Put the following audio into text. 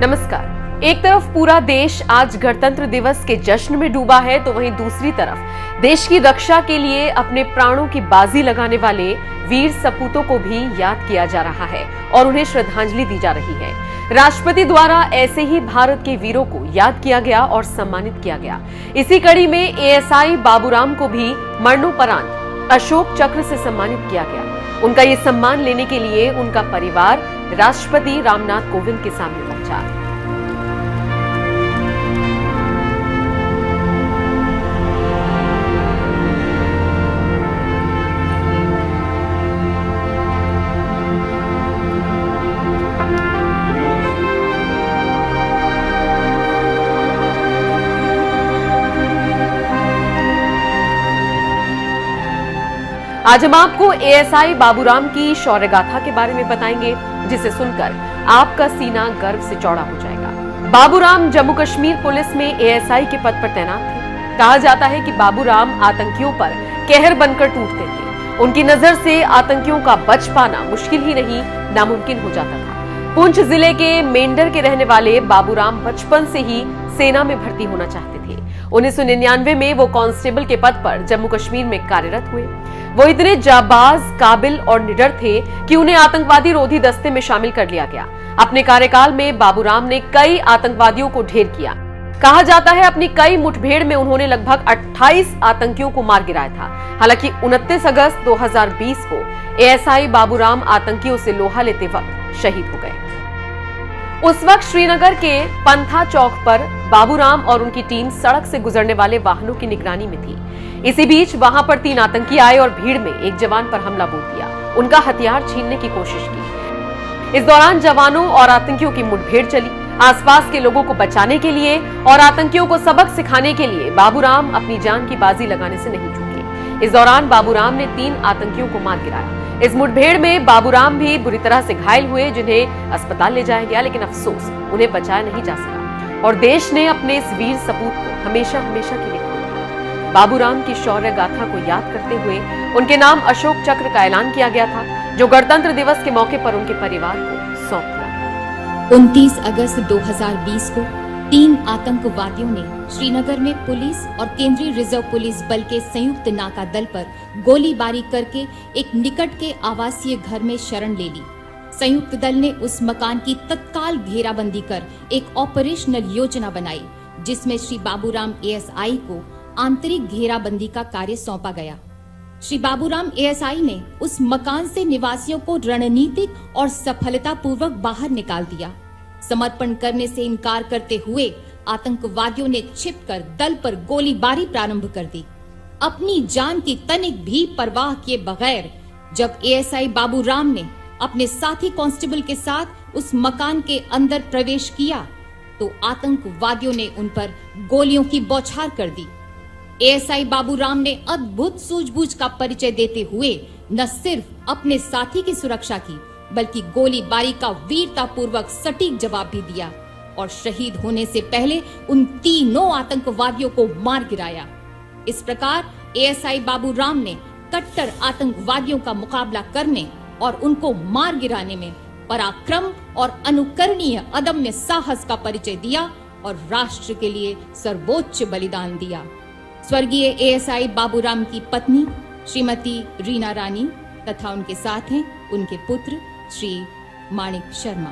नमस्कार। एक तरफ पूरा देश आज गणतंत्र दिवस के जश्न में डूबा है, तो वहीं दूसरी तरफ देश की रक्षा के लिए अपने प्राणों की बाजी लगाने वाले वीर सपूतों को भी याद किया जा रहा है और उन्हें श्रद्धांजलि दी जा रही है। राष्ट्रपति द्वारा ऐसे ही भारत के वीरों को याद किया गया और सम्मानित किया गया। इसी कड़ी में एएसआई बाबूराम को भी मरणोपरांत अशोक चक्र से सम्मानित किया गया। उनका ये सम्मान लेने के लिए उनका परिवार राष्ट्रपति रामनाथ कोविंद के सामने पहुंचा। आज हम आपको एएसआई बाबूराम की शौर्य गाथा के बारे में बताएंगे, जिसे सुनकर आपका सीना गर्व से चौड़ा हो जाएगा। बाबूराम जम्मू कश्मीर पुलिस में एएसआई के पद पर तैनात थे। कहा जाता है कि बाबूराम आतंकियों पर कहर बनकर टूटते थे। उनकी नजर से आतंकियों का बच पाना मुश्किल ही नहीं, नामुमकिन हो जाता था। पुंछ जिले के मेंढर के रहने वाले बाबूराम बचपन से ही सेना में भर्ती होना चाहते थे। 1999 में वो कांस्टेबल के पद पर जम्मू कश्मीर में कार्यरत हुए। वो इतने जाबाज, काबिल और निडर थे कि उन्हें आतंकवादी रोधी दस्ते में शामिल कर लिया गया। अपने कार्यकाल में बाबूराम ने कई आतंकवादियों को ढेर किया। कहा जाता है अपनी कई मुठभेड़ में उन्होंने लगभग 28 आतंकियों को मार गिराया था। हालांकि 29 अगस्त 2020 को एएसआई बाबूराम आतंकियों से लोहा लेते वक्त शहीद हो गए। उस वक्त श्रीनगर के पंथा चौक पर बाबूराम और उनकी टीम सड़क से गुजरने वाले वाहनों की निगरानी में थी। इसी बीच वहां पर 3 आतंकी आए और भीड़ में एक जवान पर हमला बोल दिया। उनका हथियार छीनने की कोशिश की। इस दौरान जवानों और आतंकियों की मुठभेड़ चली। आसपास के लोगों को बचाने के लिए और आतंकियों को सबक सिखाने के लिए बाबूराम अपनी जान की बाजी लगाने से नहीं चूके। इस दौरान बाबूराम ने 3 आतंकियों को मार गिराया। इस मुठभेड़ में बाबूराम भी बुरी तरह से घायल हुए, जिन्हें अस्पताल ले जाया गया, लेकिन अफसोस उन्हें बचाया नहीं जा सका और देश ने अपने इस वीर सपूत को हमेशा हमेशा के लिए खो दिया। बाबूराम की शौर्य गाथा को याद करते हुए उनके नाम अशोक चक्र का ऐलान किया गया था, जो गणतंत्र दिवस के मौके पर उनके परिवार को सौंप दिया गया। 29 अगस्त 2020 को 3 आतंकवादियों ने श्रीनगर में पुलिस और केंद्रीय रिजर्व पुलिस बल के संयुक्त नाका दल पर गोलीबारी करके एक निकट के आवासीय घर में शरण ले ली। संयुक्त दल ने उस मकान की तत्काल घेराबंदी कर एक ऑपरेशनल योजना बनाई, जिसमें श्री बाबूराम एएसआई को आंतरिक घेराबंदी का कार्य सौंपा गया। श्री बाबूराम एएसआई ने उस मकान से निवासियों को रणनीतिक और सफलतापूर्वक बाहर निकाल दिया। समर्पण करने से इनकार करते हुए आतंकवादियों ने छिपकर दल पर गोलीबारी प्रारंभ कर दी। अपनी जान की तनिक भी परवाह किए बगैर जब एएसआई बाबूराम ने अपने साथी कांस्टेबल के साथ उस मकान के अंदर प्रवेश किया, तो आतंकवादियों ने उन पर गोलियों की बौछार कर दी। एएसआई बाबूराम ने अद्भुत सूझबूझ का परिचय देते हुए न सिर्फ अपने साथी की सुरक्षा की, बल्कि गोलीबारी का वीरतापूर्वक सटीक जवाब भी दिया और शहीद होने से पहले उन तीनों आतंकवादियों को मार गिराया। इस प्रकार एएसआई बाबूराम ने कट्टर आतंकवादियों का मुकाबला करने और उनको मार गिराने में पराक्रम और अनुकरणीय अदम्य साहस का परिचय दिया और राष्ट्र के लिए सर्वोच्च बलिदान दिया। स्वर्गीय एएसआई बाबूराम की पत्नी श्रीमती रीना रानी तथा उनके साथ हैं उनके पुत्र श्री माणिक शर्मा।